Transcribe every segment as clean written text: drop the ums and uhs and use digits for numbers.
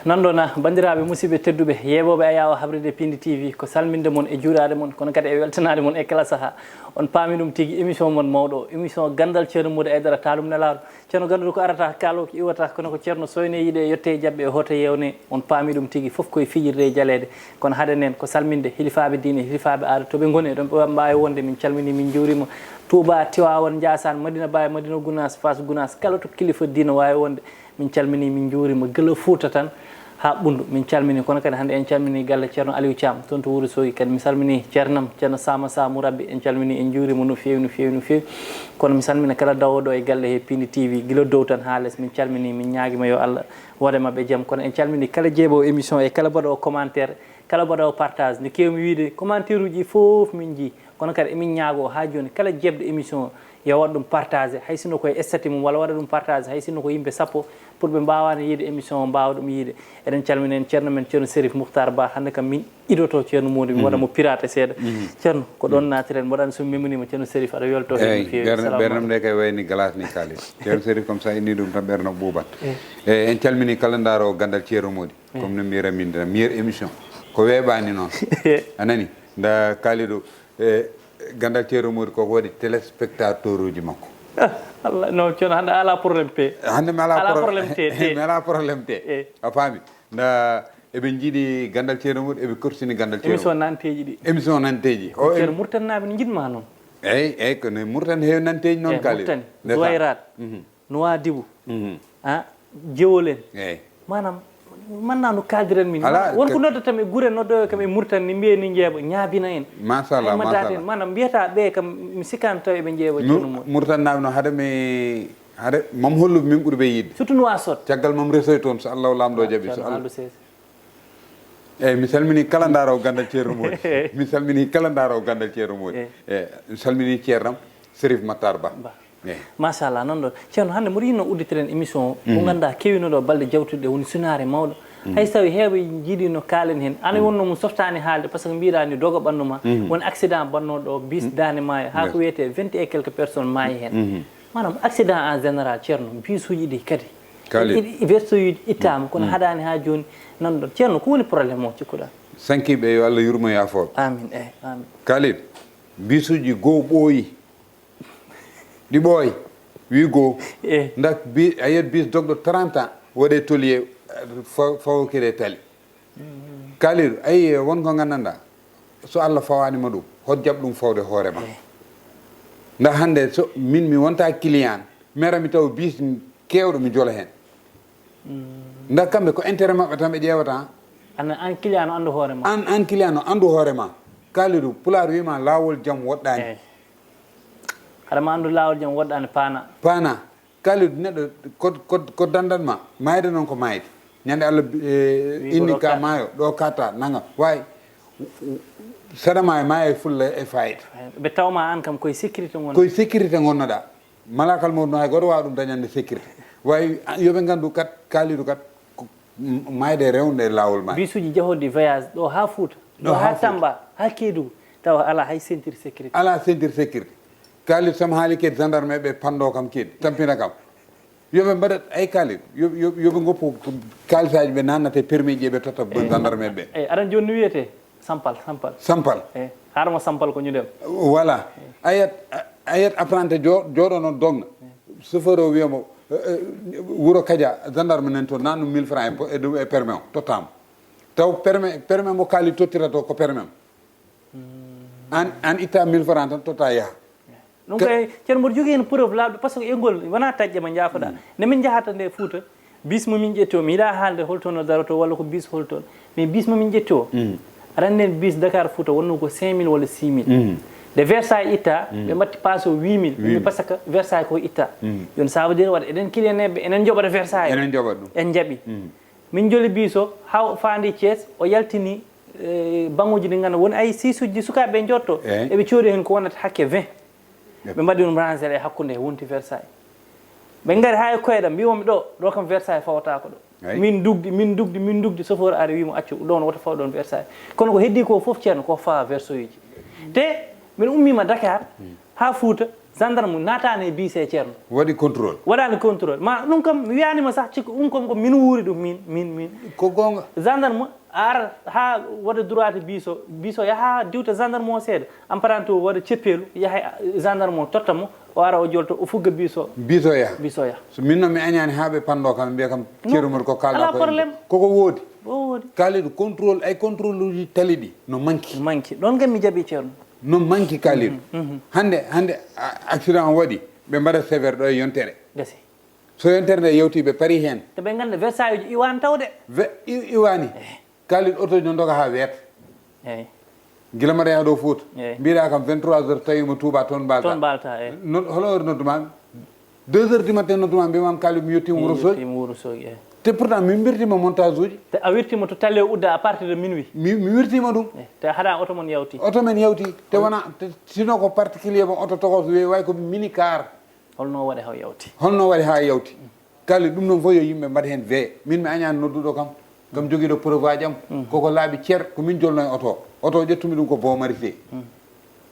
nandona bandiraɓe musidɓe tedduɓe yeɓoɓe ayawa habride Piindi TV ko salminde mon e juurade mon kono kadi e weltanade mon e kala saaha on paami ɗum tigui émission mon mawɗo émission Ganndal Thierno Mody Aidara talum nelaɗo ceerno ganduɗo ko arata kaalo ko iwata kono ko ceerno soyne yiiɗe yette e jabɓe e hoto yewne on paami ɗum tigui foof koye fijirde e jaleede kono haɗen en ko salminde hilifaɓe diine hilifaɓe aada toɓe goni ɗon ɓe mbawi wonde min calmini min juurima Touba Tivaouane Ndiassane Madina Baye Madina Gounass Fass Gounass kala to kilifa diine wawi wonde min calmini min juurima guila Fouta tan ha ɓundu min calmini kono kadi hande en calmini galle ceerno Aliou Thiam toon to Wourossogui kadi mi salmini ceernam ceerno Sama Sa Mourabbi en calmini en juurima no fewi no fewi no fewi kono mi salmina kala dawoɗo e galle he Piindi TV guila dow tan ha less min calmini min ñaguima yo Allah waɗe mabɓe jaam kono en calmini kala jeeɓowo émission e kala mbaɗowo commentaire kala mbaɗowo partage nde kewmi wiide commentaire uji foof min jii kono kadi emin ñaago ha joni kala jebɗo émission yo waɗ ɗum partagé hay sinno koye estati mum walla waɗa ɗum partagé hay sinno ko yimɓe sappo pour ɓe mbawani yiide émission o mbawa ɗum yiide eɗen calmini en ceerno men ceerno Sérif Mouhtar Ba hande kam min idoto ceerno Mody mi waɗamo pirate seeɗa ceerno ko ɗon natiren mboɗani somi memonima ceerno Sérif aɗa welto hen no fewi ɓernam nde kay wayni glace ni kaali ceerno Sérif comme ça inni ɗum tan ɓerno ɓuuɓat en calmini kala daaro Ganndal Thierno Mody comme no mbiraminde meilleure émission ko weeɓani noon anani nda kaaliɗo Ganndal Thierno Mody koko waɗi téléspectateur uji makko Allah non ceerno hande ala probléme te hande mi ala probléme te mi ala probléme te a faami nda eɓe jiiɗi Ganndal Thierno Mody eɓe korsini Ganndal Thierno émission nanteji ɗi émission nanteji o ceerno murtannaɓe no jiɗma noon eyyi kono murtan heewi nanteji noon kaali murtani Doyrat Noa Dibou Jewol en eyyi manam manna no kaldiren min wonko noddata e guure noddoyo kam e murtan ni mbiye ni jeeɓa ñaabina en machallah machallah manam mbiyata ɓe kam mi sikkani taw eɓe jeeɓa ceerno murtannaɓe noon haade mam holluɓe min ɓuuri ɓe yidde surtout no wasot caggal mam resoy toon so Allah lamɗo jaaɓi so Allah eyyi mi salmini kala daaro Ganndal Thierno Mody mi salmini kala daaro Ganndal Thierno Mody mi salmini ceernam Sérif Matar Ba machallah noon ɗon ceerno hannde mboɗo yinno udditiren émission mo ganduɗa kewinoɗo balɗe jawtuɗe woni sunare mawɗo hay so tawi heeɓe jiiɗi no kaalen hen ana wonno mum softani haalde par ce que mbiɗani doga ɓandu ma won accident bannoɗo bis dane maayo ha ko wiyete 20 et quelques personnes maayi hen manam accident en général ceerno bis uji ɗi kadi verso uji ittama kono haɗani ha joni nan ɗon ceerno ko woni probléme o cikkuɗa sankiɓe yo Allah yurmo yafoɓe amin eyyi amin kalid bisuji goo ɓooyi ɗi ɓooyi wi goo dak a yiyat bis dogɗo 30 ans waɗe tolier fawokire tali kaaliɗo ayi wonko gandanɗa so Allah fawanima ɗum hot jaɓ ɗum fawde hoorema nda hande so min mi wonta client mera mi taw bis kewɗo mi jola hen nda kamɓe ko intérêt mabɓe tan ɓe ƴewata an client no andu hoorema an client no andu hoorema kaaliɗo pulaar wima lawol jaam woɗɗani haɗama andu lawol jaam woɗɗani paana kaaliɗo neɗɗo ko dandanma mayde noon ko mayde ñande Allah inni ka maayo ɗo katta nagam wawi saɗama e maayo e fulla e fayida ɓe tawma an kam koye sécurité gonnoɗa malakal mawɗum no hay goto wawa ɗum dañande sécurité wawi yoɓe gandu kat kaaliɗo kat mayde rewde e lawol ma bisuji jahoɗi voyage ɗo ha Fouta ɗo ha Tamba ha Kédougou tawa ala hay ceinture sécurité kaaliɗo sam haali kedi gendarme ɓe pando kam kedi tampina kam yoɓe mbaɗat ay kaaliɗo yoɓe goppu kaalisaji ɓe nannate permis ji ɓe totta gendarme ɓe eyyi aɗa joni no wiyete sampal eyyi haɗamo sampal ko ñudem voilà ayat apprenti jooɗo noon dogna chauffeur o wiyamo wuuro Kadia gendarme nan toon nannu 1000 francs e permis o tottama taw permis mo kaali tottira to ko permis an itta 1000 francs tan totta yaaha ɗum koye ceerno mboɗo jogui hen preuve laaɓɗo par ce que engol wona taƴƴe ma jaafoɗa nde min jahata nde Fouta bis momin ƴetti o mi yiiɗa haalde holtoon o daroto walla ko bis holtoon mais bis momin ƴetti o aɗa andi en bis Dakar Fouta wonno ko 5000 walla 6000 de Versailles itta ɓe mbatti passe o 8000 ɗumi par ce que Versailles ko itta joni ça veut dire waɗa eɗen kilianeɓe enen joɓata Versailles enen joɓat ɗum en jaaɓi min joli bis o ha fandi Thiés o yaltini banguji ɗi ganduɗa woni ay 6 uji sukaɓe jotto eɓe coodi hen ko wonata hakke 20 ɓe mbaɗi ɗum rangel e hakkude wonti Versailles ɓe gari ha e koyeɗam mbiwomi ɗo kam Versailles fawata ko ɗo min dugdi chauffeur ari wimo accu ɗon woto faw ɗon Versailles kono ko heddi ko foof ceerno ko fawa verso uji te min ummima Dakar ha Fouta gendarme natane bis e Thierno waɗi contrôle waɗani contrôle ma ɗum kam wiyanima sah cikku ɗum kom ko min wuuri ɗum min ko gonga gendarme ara ha waɗa droite biso yaha diwta gendarme o seeɗa emprunté o waɗa ceppelu yaha gendarme o tottamo o ara o jolto o fugga biso yaha so min noon mi añani haaɓe panɗo kam mbiya kam ceerumol ko kalɗa probléme koko woodi woodi kaaliɗo contrôle ay contrôle uji tali ɗi no manki ɗon gam mi jaaɓi Thierno no manki kaaliɗo hande accident o waɗi ɓe mbaɗa sévère ɗo e yontere gasi so yontere nde yewti ɓe paari hen te ɓe ganda versailles uji iwani tawde iwani kaaliɗo auto no doga ha weeta eyyi gila mbaɗa yaha ɗo Fouta mbiɗa kam 23 heures tawimo Touba toon mbalta holo heure nodduma 2 heures du matin nodduma mbimam kaaliɗo mi yettima Wourossogui te pourtant min birtima montage uji te a wirtima to talle udda à partir de minuit mi wirtima ɗum te haɗa auto mon yawti te wona sino ko particulier mo auto togos weyi way ko mini car holno waɗi ha yawti kaali ɗum noon fof yo yimɓe mbaɗa hen wee min mi añani nodduɗo kam joguiɗo preuve aji am koko laaɓi ceer ko min jolno e auto ƴettumi ɗum ko bon marité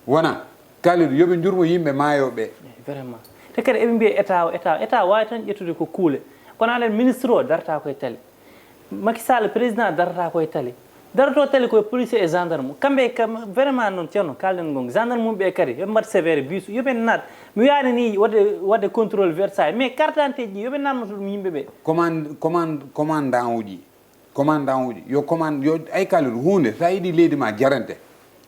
wona kaaliɗo yooɓe jurmo yimɓe maayoɓe vraiment te kadi eɓe mbiya état wawi tan ƴettude ko kuule kono anen ministre o darata koye tali Macky Sall président darata koye tali darato tali koye policier et gendarme kamɓe vraiment noon ceerno kalden gon gendarme mumɓe kadi yoɓe mbat sévère bisu yoɓe nat mi wiyani ni wadde contrôle Versailles mais carte d'identité ji yoɓe namnoto ɗum yimɓeɓe commandant uji yo ay kaliɗo hunde sa yiiɗi leydi ma jarante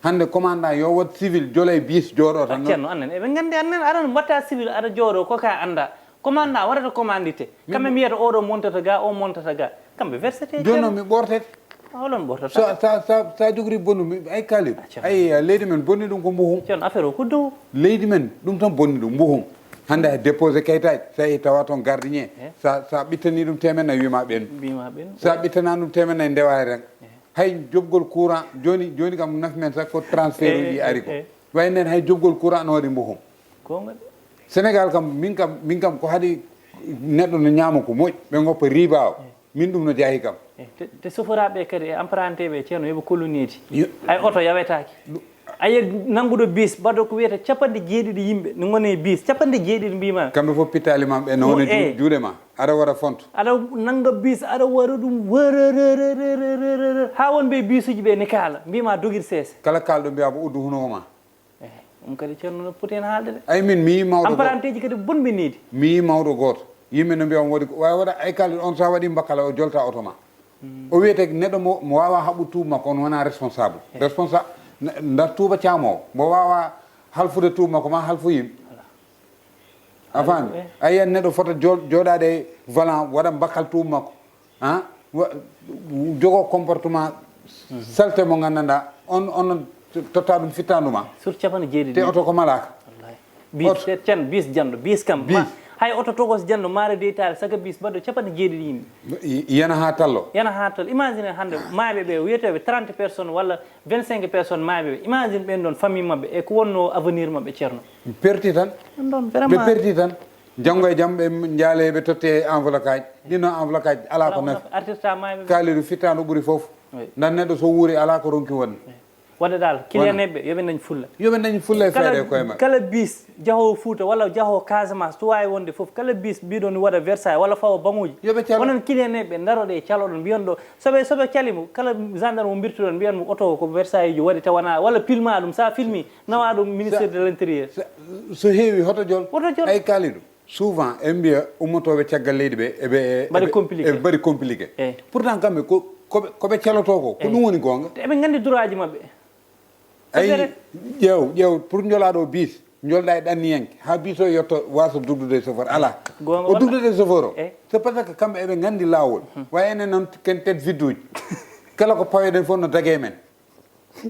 hande commandant yo wat civil jolay bis jooɗo tan ceerno annen eɓe gandi annen aɗa mbatta civil aɗa jooɗo koka anda commandant waɗata commandité kamɓe mbiyata oɗo montata ga o montata ga kamɓe versete joni noon mi ɓortete holon ɓortata sa jogori bonnu ay kaliɗo ay leydi men bonni ɗum ko mbuhum ceerno affaire o ko dow leydi men ɗum tan bonni ɗum mbuhum hande a déposé kayitaji sa yehi tawa toon gardien sa ɓittani ɗum temen wima ɓen sa ɓittanani ɗum temen nayi ndewa ren hay jobgol courant joni kam nafi men sax ko transfert uji ari ko way nen hay jobgol courant no waɗi mbuhum Sénégal kam min kam ko haɗi neɗɗo no ñaama ko moƴƴi ɓe goppa riba o min ɗum no jaahi kam te soforaɓe kadi e emprunté ɓe ceerno yooɓe kolluneedi hay auto yawetaki ayi nannguɗo bis baɗo ko wiyata capanɗe jeeɗiɗi yimɓe no goni bis capanɗe jeeɗiɗi mbima kamɓe fof pittali mam ɓe no woni juuɗe ma aɗa waɗa fonto aɗa nanga bis aɗa waɗa ɗum wërërërërërër ha wonɓe bisuji ɓe ne kaala mbima doguir seese kala kalɗo mbiyama uddu hunoko ma ɗum kadi ceerno no poti hen haalde de ay min mi yi mawɗo emprunté ji kadi bonɓiniidi mi yi mawɗo goto yimɓe no mbiyama waɗi wawi waɗa ay kalɗo on sa waɗi bakkala o jolta auto ma o wiyete neɗɗo mo wawa haɓɓu tuuba makko on wona responsable ndar tuuba camowo mo wawa halfude tuuba makko ma halfu yimɓe a faami a yiyan neɗɗo fota joɗade volant waɗa bakkal tuuba makko jogo comportement salte mo gandanɗa on totta ɗum fittanduma surtout capanɗe jeeɗiɗi te auto ko malaka bis janɗo bis kam hay auto togos janɗo maare deytali saga bis baɗɗo capanɗe jeeɗiɗi yimɓe yana ha tallo imagine hande maaɓe ɓe wiyeteɓe 30 personnes walla 25 personnes maaɓe ɓe imagine ɓen ɗon famille mabɓe e ko wonno avenir mabɓe ceerno perti tan ɗon vraiment ɓe perti tan janggo e jaam ɓe jaale ɓe totte enveloppe aji ɗinno enveloppe aji ala ko nafi artirta maaɓe kaaliɗo fittano ɓuuri foof nan neɗɗo so wuuri ala ko ronki wonde wadde dal kiliyaneɓe yoɓe dañi fulla e feere koye mabɓe kala bis jahowo Fouta walla jahowo Casamance to wawi wonde foof kala bis mbiɗo ni waɗa Versailles walla fawa baŋuji wonon kiliyaneɓe daroɗe e caloɗon mbiyon ɗo soɓe calimo kala gendarme mo mbirtuɗon mbiyanmo auto ko Versailles ji waɗi tawana walla filma ɗum sa filmi nawa ɗum ministére de l' intérieur so heewi hoto jol ay kaaliɗo souvent en mbiya ummotoɓe caggal leydi ɓe eɓe mbaɗi compliqué pourtant kamɓe koɓe caloto ko ɗum woni gonga eɓe gandi droit ji mabɓe ay ƴeew pour jolaɗo bis jolɗa e ɗanniyanke ha bis o yetto wasa dugdude chauffeur ala o dugdude chauffeur o c'est parce que kamɓe eɓe gandi lawol way enen noon ken tête vide uji kala ko paweɗen fof no dague men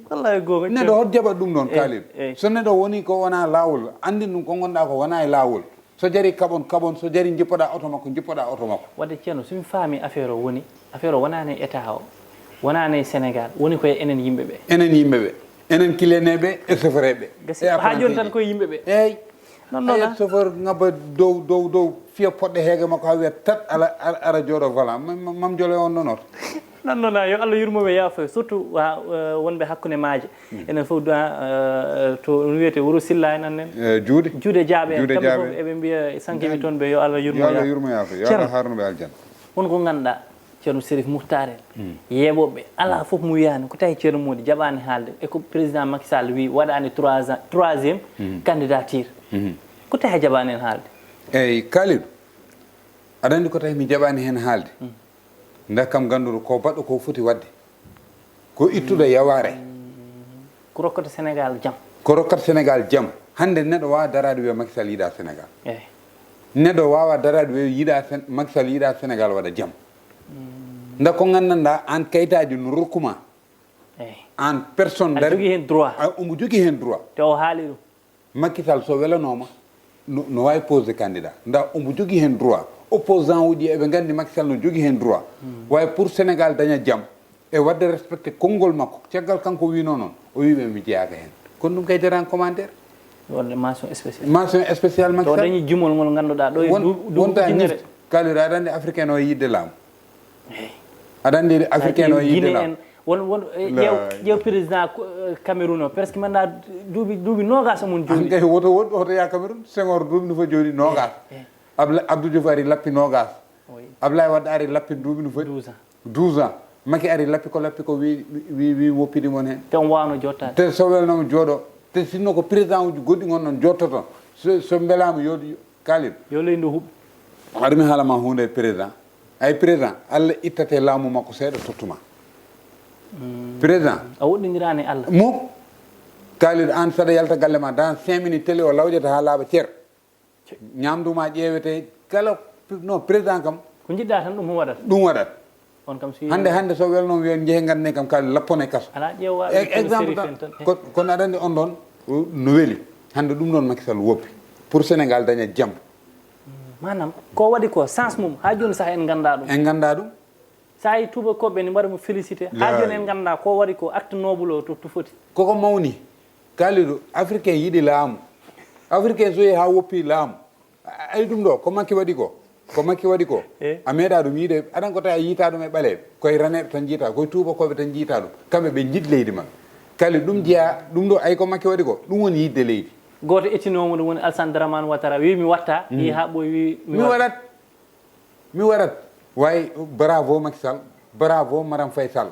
wallahi goga neɗɗo hot jaɓat ɗum ɗon kaaliɗo so neɗɗo woni ko wona lawol andin ɗum ko gonɗa ko wona e lawol so jari kaɓon so jari jippoɗa auto makko wadde ceerno somi faami affaire o wonani e état o wonani e Sénégal woni koye enen yimɓeɓe enen kileneɓe e soforeɓe ha joni tan koye yimɓeɓe eyyi non chauffeur ngabba dow fiya poɗɗe heege makko ha wiya tat ara jooɗo volant mam jole on nonoto non yo Allah yurmoɓe yaafo surtout wonɓe hakkude maaje enen fof to wiyete wuro silla en annen juude jaaɓe en kamɓe fof eɓe mbiya sankiɓe toon ɓe yo Allah yurmo yaafo yo Allah harnuɓe aljanna won ko ganduɗa ceerno Sérif Mouhtar en yeeɓoɓe ala fof mo wiyani ko tawi ceerno Mody jaɓani haalde e ko président Macky Sall wi waɗani 3e candidature ko tawi jaɓani hen haalde eyyi Kalidou aɗa andi ko tawi mi jaɓani hen haalde nda kam ganduɗo ko baɗɗo ko foti wadde ko ittuɗo yaware ko rokkata Sénégal jaam ko rokkata Sénégal jaam hande neɗɗo wawa darade wiya Macky Sall yiɗa Sénégal neɗɗo wawa darade wiya yiɗa Macky Sall yiɗa Sénégal waɗa jaam nda ko gandanɗa an kayitaji no rokkuma an personne aɗa jogui hen droit omo jogui hen droit te o haali ɗum Macky Sall so welanoma no wawi posé candidat nda omo jogui hen droit opposant uji eɓe gandi Macky Sall no jogui hen droit way pour Sénégal daña jaam e wadde respecté konngol makko caggal kanko wino noon o wiɓe mi jeyaka hen kono ɗum kay jaran commentaire wonde mention spécial Macky Sall to dañi jumol ngol ganduɗa ɗo wonta nifti Kalidou aɗa andi africain o yidde laamu aɗa andi africain o yidde laamu won ƴeew président Cameroun o presque manɗa duuɓi nogas omon jooɗi kay woto ya Cameroun Senghor duuɓi no foti jooɗi nogas Abdou Diouf ari lappi nogas Abdoulaye Wade ari lappi duuɓi no foti 12 ans Macky ari lappi ko wi woppidi mon hen te on wawno jottade te so welnoma jooɗo te sinno ko président uji goɗɗi gon noon jottoton so beelama yoodi Kalidou yo leydi ndu huuɓ aɗa mi haalama hunde président ay président Allah ittate laamu makko seeɗa tottuma président a woɗɗodirani Allah mo Kalidou an saɗa yalta galle ma dans 5 minutes télé o lawƴata ha laaɓa ceer ñamduma ƴeewete kala non président kam ko jiɗɗa tan ɗum waɗata on kam hande so welnoon wiya jeehe gandne kam Kalidou lappone kaso ala ƴeewa exemple kono aɗa andi on ɗon no weeli hande ɗum ɗon Macky Sall woppi pour Sénégal daña jaam manam ko waɗi ko sens mum ha joni saha en ganda ɗum sa yi tubakoɓe ne mbaɗa mo félicité ha joni en ganda ko waɗi ko acte noble o to foti koko mawni Kalidou africain yiɗi laamu africain so yehi ha woppi laamu ayi ɗum ɗo ko Macky waɗi ko a meeɗa ɗum yiide aɗan ko tawi a yiita ɗum e ɓaleɓe koye raneɓe tan jiita koye tubakoɓe tan jiita ɗum kamɓe ɓe jiɗ leydi mabɓe Kalidou ɗum jeeya ɗum ɗo ayi ko Macky waɗi ko ɗum woni yidde leydi goto ettinomo ɗum woni Alassane Dramane Ouattara wi mi watta yi ha ɓoy wi mi waɗat way bravo Macky Sall bravo Marème Faye Sall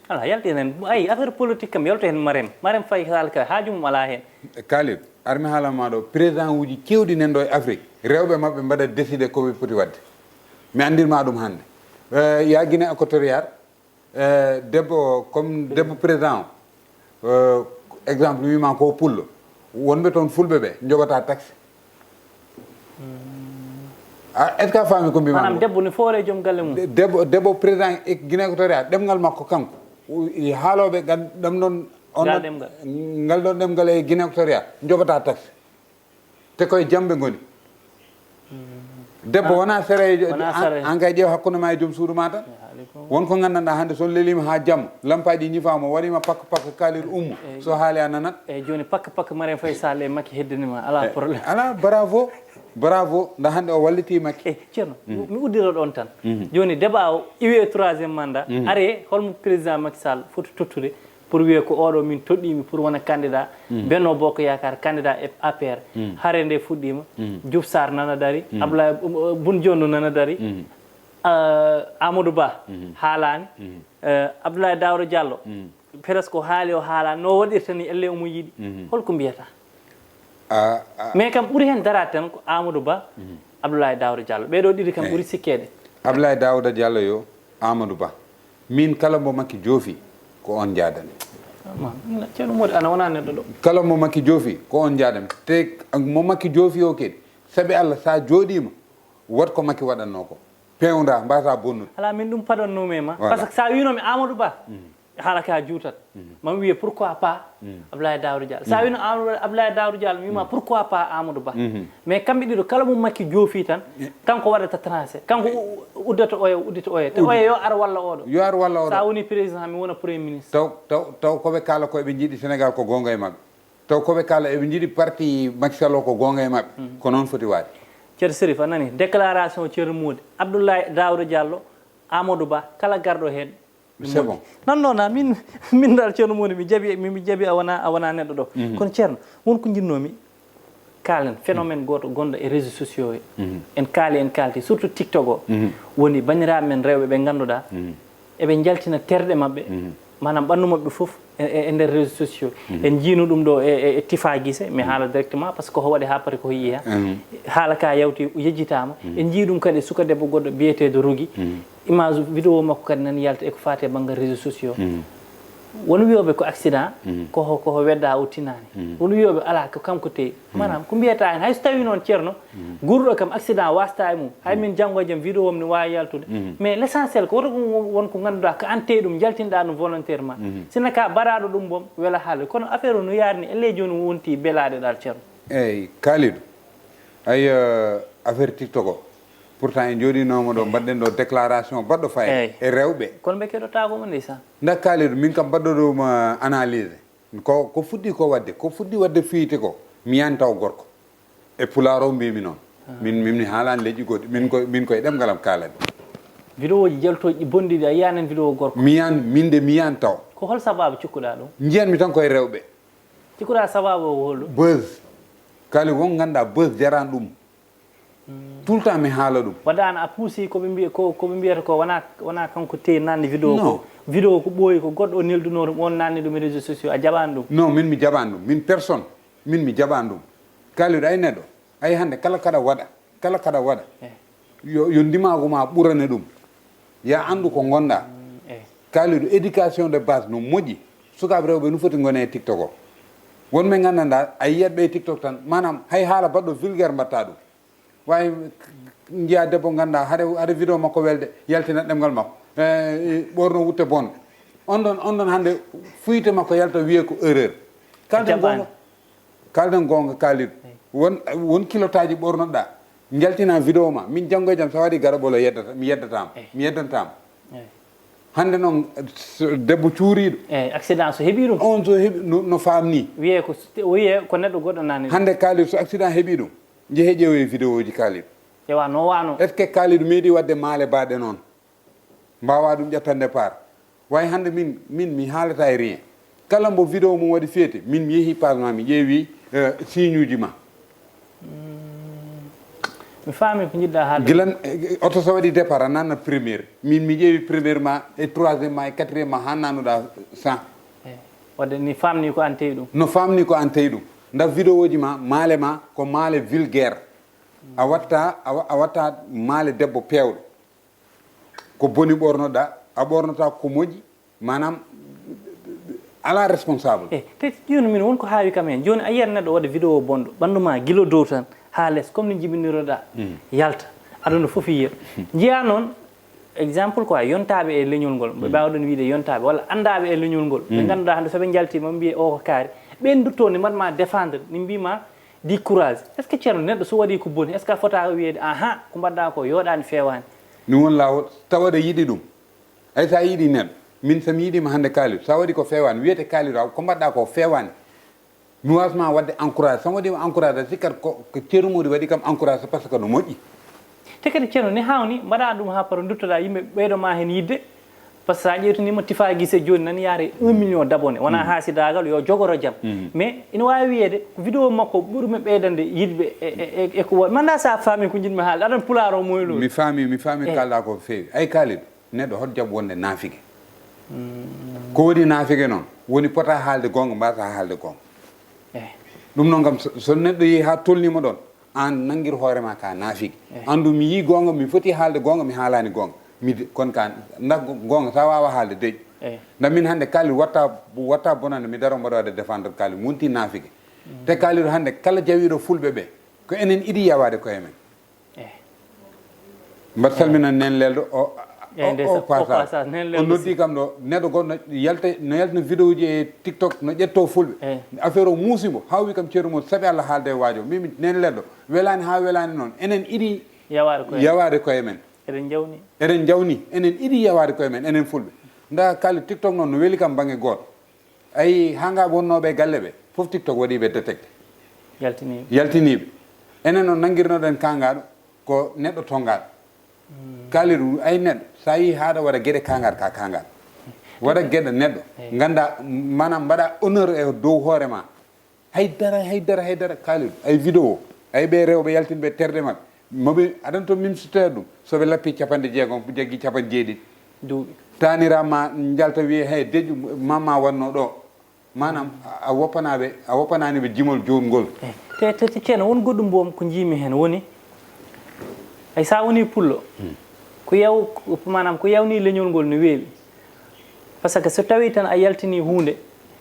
ala yalti hen ayi affaire politique kam yalto hen Marème Faye Sall ka haajumum ala hen Kalidou armi haalama ɗo président uji kewɗi nan ɗo e Afrique rewɓe mabɓe mbaɗa décidé koɓe poti wadde mi andirma ɗum hande ya Guinée équatorial debbo président o exemple wima ko pullo wonɓe toon fulɓe ɓe joɓata taxe est ce que a faami ko mbima manam debbo ne foore joom galle mum debbo président Guinée équatorial ɗemgal makko kanko haaloɓe ɗam ɗon ngal ɗon ɗemgal e Guinée équatorial joɓata taxe te koye jamɓe goni debbo wona sere an kay ƴeew hakkude ma e joom suudu ma tan wonko gandanɗa hande son lelima ha jamma lampaji ñifama waɗima pakka Kalidou ummo so haali a nanat eyyi joni pakka Marème Faye Sall e Macky heddanima ala probléme ala bravo nda hande o walliti Macky ceerno mi uddira ɗon tan joni débat o iwe 3e mandat are holmo président Macky Sall foti tottude pour wiye ko oɗo min toɗɗimi pour wona candidat Benno Bokk Yakar candidat e APR hare nde fuɗɗima Diouf Sarr nana dari Abdoulaye Boun Dionne nana dari Amadou Ba haalani Abdoulaye Daouda Diallo presque ko haali o haalani no waɗirta ni elle omo yiiɗi holko mbiyata mais kam ɓuuri hen darade tan ko Amadou Ba Abdoulaye Daouda Diallo ɓeɗo ɗiɗi kam ɓuuri sikkede Abdoulaye Daouda Diallo yo Amadou Ba min kala mo Macky joofi ko on jaadani ceerno Mody ana wona neɗɗo ɗo kala mo Macky joofi ko on jaadami te mo Macky joofi o kadi saabi Allah sa jooɗima wat ko Macky waɗanno ko pewda mbasa bonnude ala min ɗum paɗannumi ma par ce que sa winomi Amadou Ba haala ka juutat mami wiye pourquoi pas Abdoulaye Daouda Diallo sa wino Abdoulaye Daouda Diallo mi wima pourquoi pas Amadou Ba mais kamɓe ɗiɗo kala mo Macky joofi tan kanko waɗata tracé kanko uddata uddita oya te oya yo ar walla oɗo sa woni président mi wona premier ministre taw koɓe kaala koɓe jiiɗi Sénégal ko gonga e mabɓe taw koɓe kaala eɓe jiiɗi parti Macky Sall o ko gonga e mabɓe ko noon foti waade ceerno Sérif a nani déclaration ceerno Mody Abdoulaye Daouda Diallo Amadou Ba kala garɗo hen c'est bon non min dal Thierno Mody mi jaɓi a wona neɗɗo ɗo kono Thierno wonko jinnomi kalen phénoméne goto gonɗo e réseaux sociaux en kalti surtout TikTok o woni bandiraɓe men rewɓe ɓe ganduɗa eɓe jaltina terɗe mabɓe manam ɓandu mabɓe foof e nder réseaux sociaux en jiino ɗum ɗo e Tifa Guissé mi haala directement par ce que ko waɗi ha pari ko yii hen haala ka yawti yejjitama en jii ɗum kadi suka debbo goɗɗo biyeteɗo Rogui image vidéo makko kadi nan yalta eko fati e banggal réseaux sociaux won wiyoɓe ko accident koko wedda o tinani won wiyoɓe ala ko kanko teyi manam ko mbiyata hen hay so tawi noon ceerno gurɗo kam accident wasta e mum hay min janggo e jaam vidéo om ne wawi yaltude mais l' essentiel ko woto wonko ganduɗa ko an teyi ɗum jaltinɗa ɗum volontairement sina ka mbaɗaɗo ɗum boom weela haalde kono affaire o no yarni elle joni wonti belade ɗal ceerno eyyi Kalidou ay affaire TikTok o pourtant en jooɗinoma ɗo mbaɗɗen ɗo déclaration baɗɗo faye e rewɓe kono ɓe keɗotako mo ndeysan ndak Kalidou min kam mbaɗɗo ɗum analyse ko fuɗɗi ko wadde fiite ko mi yani taw gorko e pulaar o mbimi noon min haalani leƴƴi goɗɗi min koye ɗemgalam kalat vidéo ji jaltoji bondiɗi a yiyanen vidéo gorko mi yani taw ko hol sababu cikkuɗa ɗum jiyanmi tan koye rewɓe cikkuɗa sababu o holɗum buzz Kalidou won ganduɗa buzz jarani ɗum tout le temps mi haala ɗum waɗano a puusi koɓe mbiyata ko wona kanko teyi nanni vidéo ko vidéo ko ɓooyi ko goɗɗo o nelduno ɗum on nanni ɗum e réseaux sociaux a jaɓani ɗum non min mi jaɓani ɗum min personne min mi jaɓani ɗum Kalidou ay neɗɗo ay hande kala kaɗa waɗa yo ndimago ma ɓurane ɗum ya andu ko gonɗa Kalidou éducation de base no moƴƴi sukaɓe rewɓe no foti gone e TikTok o wonɓe gandanɗa a yiyat ɓe TikTok tan manam hay haala baɗɗo vulgaire mbatta ɗum wawi jiya debbo ganduɗa haɗa vidéo makko welde yaltina ɗemgal makko ɓorno wutte bonde on ɗon hande fuyte makko yalta wiye ko erreur kalden gonga Kalidou won kilotaji ɓornoɗa jaltina vidéo ma min janggo e jaam so waɗi garaɓolo mi yeddantama hande noon debbo cuuriɗo accident so heeɓi ɗum on so heeɓi no famni wiye ko neɗɗo goɗɗo nani hande Kalidou so accident heeɓi ɗum jeehe ƴeewoye vidéo ji Kalidou ƴewa no wano est ce que Kalidou meeɗi wadde maale baɗe noon mbawa ɗum ƴettande part way hande min mi haalata e rien kala mbo vidéo mum waɗi feete min mi yeehi page ma mi ƴeewi signe uji ma mi faami ko jiɗɗa haalde gilan oto so waɗi départ a nanna premiére min mi ƴeewi premiére ma e troisiéme ma e quatriéme ma ha nannuɗa 100 wadde ni famni ko an teyi ɗum no famni ko an teyi ɗum ndax vidéo ji ma maale ma ko maale vulgaire a watta maale debbo pewɗo ko boni ɓornoɗa a ɓornota ko moƴƴi manam ala responsable te joni min wonko haawi kam hen joni a yiyat neɗɗo waɗa vidéo bonɗo ɓanduma guilo dow tan ha less comme ni jibiniroɗa yalta aduna foof yiya jiya noon exemple quoi yontaɓe e leñol ngol ɓe mbawɗon wiide yontaɓe walla andaɓe e leñol ngol ɓe ganduɗa hande soɓe jaltima mbiye o ko kaari ɓen dutto ne mbaɗma défendre ni mbima di courage est ce que ceerno neɗɗo so waɗi ko boni est ce que a fotaka wiyede aha ko mbaɗɗa ko yoɗani fewani ɗum won lawol tawaɗa yiiɗi ɗum ay sa yiiɗi neɗɗo min somi yiiɗima hande Kalidou sa waɗi ko fewani wiyete Kalidou ko mbaɗɗa ko fewani mi wasma wadde encouragé somi waɗima encouragé sikkat ko Thierno Mody waɗi kam encouragé par ce que no moƴƴi te kadi ceerno ni hawni mbaɗa ɗum ha para duttoɗa yimɓe ɓeydoma hen yidde par ce que sa ƴeytanima Tifa Guissé joni nan yaare 1 million d'abonné wona hasidagal yo jogoro jaam mais ina wawi wiyede ko vidéo makko ɓuurmi ɓeydande yidɓe e ko waɗi manda sa faami ko jiɗmi haalde aɗan pulaar o moylo mi faami kalɗa ko feewi ay Kalidou neɗɗo hot jaam wonde naafigue ko woni naafigue noon woni pota haalde gonga mbasa haalde gonga ɗum noon kam so neɗɗo yeehi ha tolnima ɗon an nanguir hoorema ka naafigue andu mi yi gonga mi foti haalde gonga mi haalani gonga kono ka nda gonga sa wawa haalde deƴƴi nda min hande Kalidou watta bonande mi daro mbaɗa waɗa défendre Kalidou wonti naafigue te Kalidou hande kala jawiɗo fulɓe ɓe ko enen iɗi yawade koye men mbaɗa salmina nen lelɗo o passage o noddi kam ɗo neɗɗo goɗɗo no yaltina vidéo ji e TikTok no ƴetto fulɓe affaire o muusimo hawwi kam Thierno Mody saabi Allah haalde e waajo mimi nen lelɗo welani ha welani noon enen iɗi yawade koye men eɗen jawni enen iɗi yawade koye men enen fulɓe nda Kalidou TikTok noon no weeli kam banggue goto ayi ha nga wonnoɓe galle ɓe foof TikTok waɗiɓe détecté yaltiniɓe enen noon nanguirnoɗen kangaɗo ko neɗɗo tongaɗo kalidu ay neɗɗo sa yi haɗa waɗa gueɗe kangal ka kangal waɗa gueɗe neɗɗo ganda manam mbaɗa honneur e dow hoore ma haydara kalidu ay vidéo ay ɓe rewɓe yaltinɓe terde mabɓe moɓe aɗan to mimsitede ɗum soɓe lappi jeegom jaggi 7 duuɓi tanirama jalta wiye hey deƴƴu mamma wanno ɗo manam a woppananiɓe jimol jongol te ceeno won goɗɗum boom ko jiimi hen woni ay sa woni pullo manam ko yawni leñol ngol no weewi par ce que so tawi tan a yaltini hunde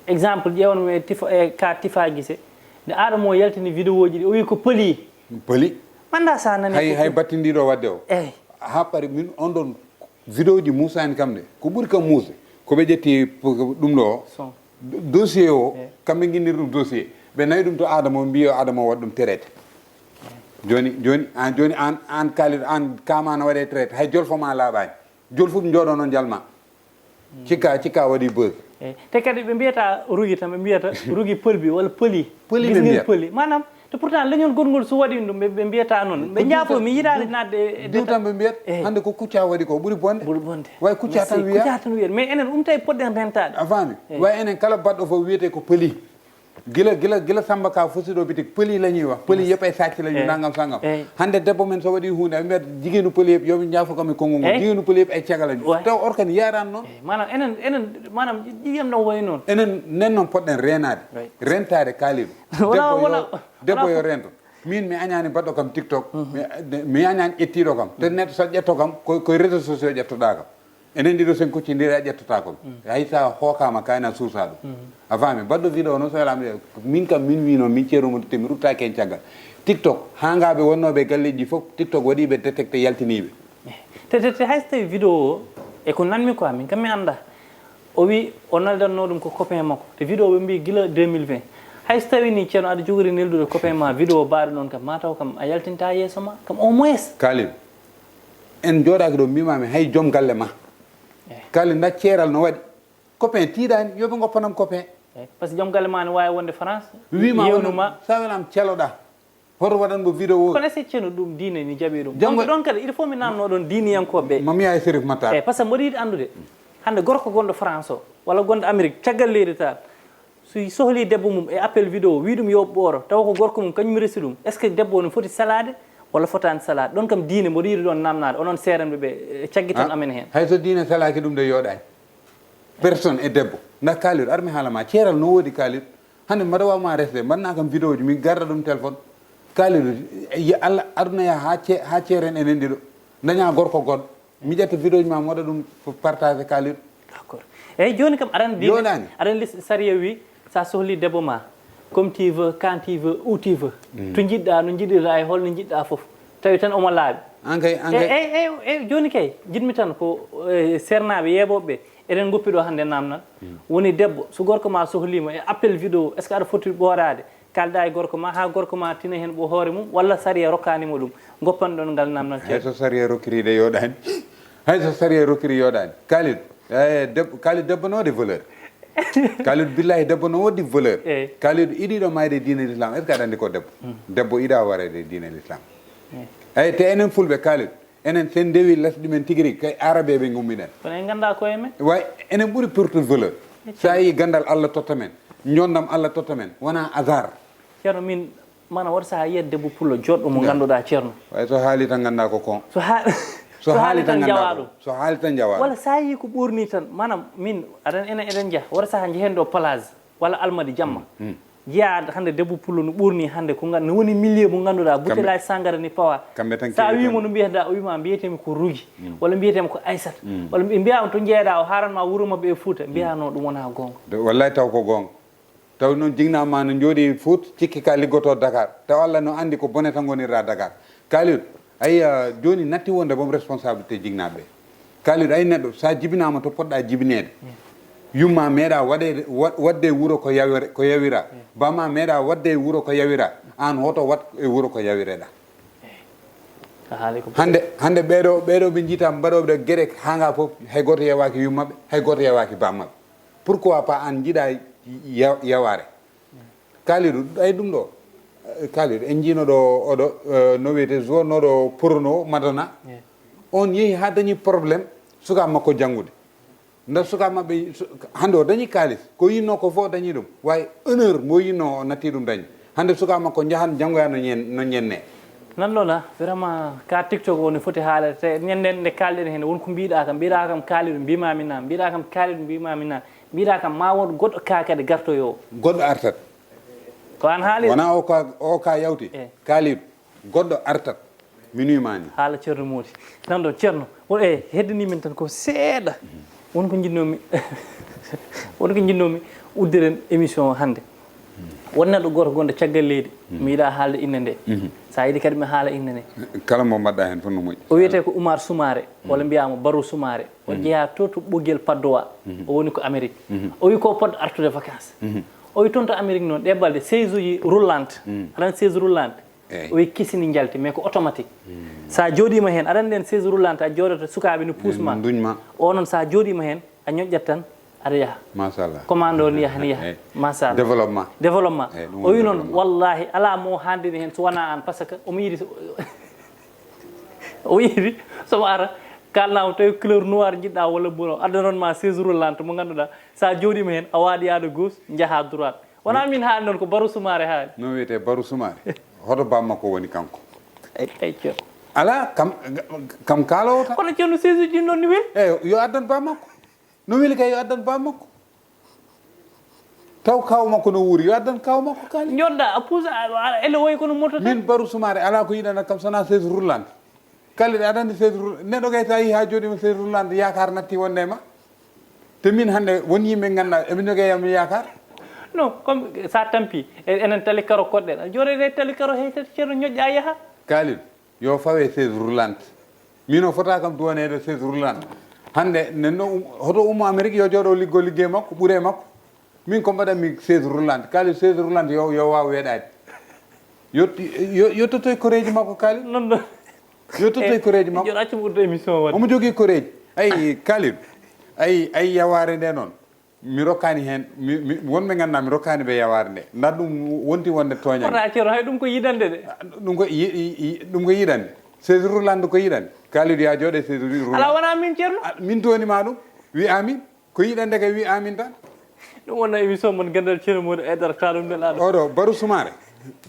exemple ƴewanmo e ka tifa guise nde aɗamo yaltini vidéo ji ɗi o wi ko pëli manda sa nani hay battindiɗo wadde o ha paari min on ɗon vidéo ji musani kam de ko ɓuuri kam muusde koɓe ƴetti ɗum ɗo o dossier o kamɓe guinniri ɗum dossier ɓe nayi ɗum to adama o mbiyo adama o waɗa ɗum traité joni an kaliɗo an kamano waɗe traité hay jolfoma laaɓani jolfuɓe jooɗo noon jalma cikka waɗi beuse te kadi ɓe mbiyata rugui tan ɓe mbiyata rugui pëlbi walla pëli ɓe mbiyata pëli manam te pourtant leñol gongol so waɗi ɗum ɓe mbiyata noon ɓe jaafo mi yiɗade nadde diw tan ɓe mbiyat hande ko kucca waɗi ko ɓuuri bonde way kucca tan wiyata mais enen ɗum tawi poɗɗen rentade a faami way enen kala baɗɗo fof wiyete ko pëli gila Samba ka fosiɗo bitik pëli lañi wa pëli yëpp ay sacci lañi nangam sangam hande debbo men so waɗi hunde ɓe mbiyata jigéenu pëli yëpp yoɓe jaafo kam e konngol ngol jigéenu pëli yëpp ay cagga lañi taw orkane yarani noon manam enen manam ƴiyam ɗon wayi noon enen nen noon poɗɗen renade rentade kaaliɗo debbo yo rento min mi añani baɗɗo kam TikTok mi añani ƴettiɗo kam te neɗɗo so ƴetto kam koye réseaux sociaux ƴettoɗa kam enen ɗiɗo sen kuccidiri a ƴettota kom hay sa hookama kayna suusa ɗum a faami baɗɗo vidéo noon so welami min kam min wino min ceerumo te mi ruttaki hen caggal TikTok hangaɓe wonnoɓe galleji fof TikTok waɗiɓe détecté yaltiniɓe te hay so tawi vidéo o e ko nanmi quoi min kam mi anda o wi o naldanno ɗum ko copain makko te vidéo ɓe mbi guila 2020 hay so tawi ni ceerno aɗa jogori neldude copain ma vidéo baaɗo noon kam mataw kam a yaltinta yeeso ma kam au moins kalim en jooɗaki ɗo mbimami hay joom galle ma kali nda ceeral no waɗi copain tiiɗani yoɓe goppanam copain par ce que joom galle ma ne wawi wonde France wimayewnuma sa welam celoɗa hoto waɗanmo vidéo kono est ce que ceerno ɗum diine ni jaaɓi ɗum donc ɗon kadi il faut mi namno ɗon diiniyankoɓe mami yaha sérif matta par ce que mboɗo yiɗi andude hande gorko gonɗo France o walla gonɗo Amérique caggal leydi ta so sohli debbo mum e appel vidéo wi ɗum yo ɓooro tawa ko gorko mum kañum resi ɗum est ce que debbo no foti salade walla fotani salade ɗon kam diine mboɗo yiɗi ɗon namnade onon seerenɓe ɓe caggi tan amen hen hay so diine salaki ɗum de yoɗani personne e debbo nda kaaliɗo armi haalama ceeral no woodi kaaliɗo hande mbaɗa wawma resde mbaɗna kam vidéo ji min garda ɗum téléphone kaaliɗo Allah aduna yaha ha ceeren enen ɗiɗo daña gorko goɗɗo mi ƴetta vidéo ji ma mi waɗa ɗum partagé kaaliɗo d' accord eyyi joni kam aɗa liste saria wi sa sohli debbo ma comme tu veux quand tu veux où tu veux to jiɗɗa no jiɗirta e holno jiɗɗa foof tawi tan omo laaɓi eyyi joni kay jiɗmi tan ko sernaɓe yeeɓoɓeɓe eɗen goppi ɗo hannde namnal woni debbo so gorko ma sohlima e appel vidéo est ce que aɗa foti ɓoorade kalda e gorko ma ha gorko ma tina hen ɓo hoore mum walla saria rokkanimo ɗum goppan ɗon ngal namnal hayso saria rokkiride yoɗani hayso saria rokkiri yoɗani kalid debbo no waɗi valeur kaliɗo billahi debbo no woddi valeur kaliɗo iɗiɗo mayde diine l'islam est ce que aɗa andi ko debbo iɗa warede diine l'islam eyyi te enen fulɓe kaliɗo enen sen dewi lesɗi men tigui rigui kay arabe ɓe gumminen kono en ganda koye men way enen ɓuuri purtude valeur sa yi gandal Allah totta men jondam Allah totta men wona hasard ceerno min mana waɗa saha yiyat debbo pullo joɗɗo mo ganduɗa ceerno way so haali tan ganda ko kon so haali tan jawa ɗum so haali tan jawa walla sa yi ko ɓurni tan manam min aɗan enen eɗen jaa waɗa saha jehen ɗo plage walla almadi jamma jiya hande debbo pullo no ɓurni hande ko no woni milieu mo ganduɗa bouteillage sangara ni pawa sa wimo no mbiyata o wima mbiyetemi ko rugi walla mbiyetemi ko aissata walla mbiyama to jeeɗa o haranma wuuro mabɓe e Fouta mbiyano ɗum wona gonga wallay taw ko gonga taw noon jignama no jooɗi Fouta cikki ka liggoto Dakar taw Allah no andi ko bone tan gonirra Dakar kaliɗo ayi joni natti wonde boom responsabilité jignaɓe kaliɗo ay neɗɗo sa jibinama to poɗɗa jibinede yumma meeɗa wadde wuuro ko yawira bama meeɗa wadde wuuro ko yawira an hoto wat e wuuro ko yawireɗa hande ɓeɗo ɓe jiita mbaɗoɓe ɗo gueɗe hanga foof hay goto yewaki yummaɓe hay goto yewaki bammaɓe pourquoi pas an jiiɗa yaware kaliɗo ay ɗum ɗo kaliɗo en jiino ɗo oɗo no wiyete zone oɗo Porno Madonna on yehi ha dañi probléme suka makko jangude nda suka mabbe hande o dañi kalis ko yinno ko fo dañi dum way honneur mo yinno nati dum dañi hande suka makko jahan jangoya no ñenne nan lola vraiment ka tiktok woni foti haalade te ñenden ne kalden hen wonko mbiɗa kam kaaliɗum mbimami na mbiɗa kam kaaliɗum mbimami na mbiɗa kam ma won goɗɗo kakade gartoyo goɗɗo artat ko an haali wona o ka yawti kaaliɗo goɗɗo artat minimani haala ceerno Mody nan ɗon ceerno won heddani min tan ko seeɗa wonko jinnomi uddiren émission hande won neɗɗo goto gonɗo caggal leydi mi yiiɗa haalde inne nde sa yiiɗi kadi mi haala inne nde kala mo mbaɗɗa hen fof no moƴƴi o wiyete ko Oumar Soumaré walla mbiyama Barou Soumaré o jeeya to to ɓoggel Padoa o woni ko Amérique o wi ko podɗo artude vacance o wi toon to Amérique noon ɗe balɗe 16 uji roulante aɗan 16 roulante o wi kisini jalti mais ko automatique sa jooɗima hen aɗan nden 16 roulante a jooɗoto sukaɓe no puusma duñma o noon sa jooɗima hen a ñoƴƴat tan aɗa yaha machallah commande o ni yaha machallah développement o wi noon wallahi ala mo handini hen so wona an par ce que omo yiiɗi o yiiɗi somo ara kalnama tawi couleur noir jiɗɗa walla bono adda noon ma 16 roulante mo ganduɗa sa jooɗima hen a waɗi yaade gauche jaaha droite wona min haali noon ko Barou Soumaré haali no wiyete Barou Soumaré hoto bammakko woni kanko ay ceerno ala kam kaalowo tan kono ceerno 16 uji noon ni weeli yo addan bammakko no weli kay yo addan bammakko taw kaw makko no wuuri yo addan kaw makko kaali joɗɗa a puusa ele woyi kono moto min Barou Soumaré ala ko yiɗana kam sona 16 roulante kalide aɗa andi 16 roulante neɗɗo kay sa yi ha jooɗima 16 roulante yakar natti wonde ma te min hande won yimɓe ganduɗa eɓe jogeyami yakar non comme sa tampi enen tali karo koɗɗen jooɗede tali karo hey tati ceerno ñoƴƴa yaaha kalide yo fawe 16 roulante min o fota kam duwanede 16 roulante hande nenno hoto ummo Amérique yo jooɗo liggo liggey makko ɓuure makko min ko mbaɗanmi 16 roulante kaali 16 roulante yo waw weeɗade yo tottoy koreji makko kaali non non yo tottoy koreji makko joɗo accuma ɓurdo émission waɗa omo jogui koreji ayi kaaliɗo ayi yaware nde noon mi rokkani hen wonɓe ganduɗa mi rokkani ɓe yaware nde nda ɗum wonti wonde toña ota ceero hay ɗum ko yiɗande de ɗum ko yiɗande 16 roulante ko yiɗande kaaliɗo ya jooɗe 16 roulante ala wona min ceerno min tonima ɗum wi amin ko yiɗande kay wi amin tan ɗum wonna émission mon Ganndal ceerno Mody Aidara taɗum ndel aɗa oɗo Barou Soumaré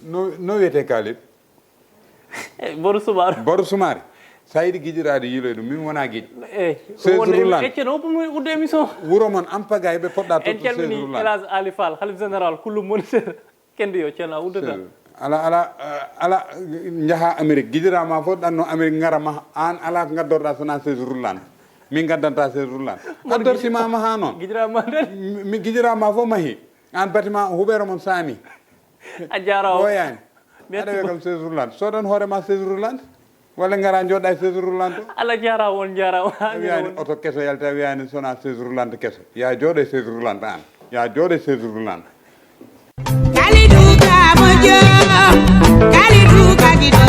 no wiyete kaaliɗo Barou Soumaré sa yiɗi guiƴirade yiiloy ɗum min wona guiƴ 16 roulante ceerno hoppumi udde émission wuuro moon ampaga ɓe poɗɗa en calmini Elage Ali Fall halif général kullu moniteur kende yo ceerno a uddata ala jaaha Amérique guiƴirama fof ɗanno Amérique garama an ala ko gaddorɗa sona 16 roulante min gaddanta 16 roulante addortimama ha noon guiƴirama mi guiƴirama fof mahi an bâtiment huɓere mon saami a jarama oyani aɗa wiya kam 16 roulante sodan hoorema 16 roulante walla gara joɗɗa 16 roulante Allah jarama on jarama wiyani oto kesso yalta wiyani sona 16 roulante kesso ya jooɗe 16 roulante an ya jooɗe 16 roulante Kalidu ka mojo, kalidu ka gido.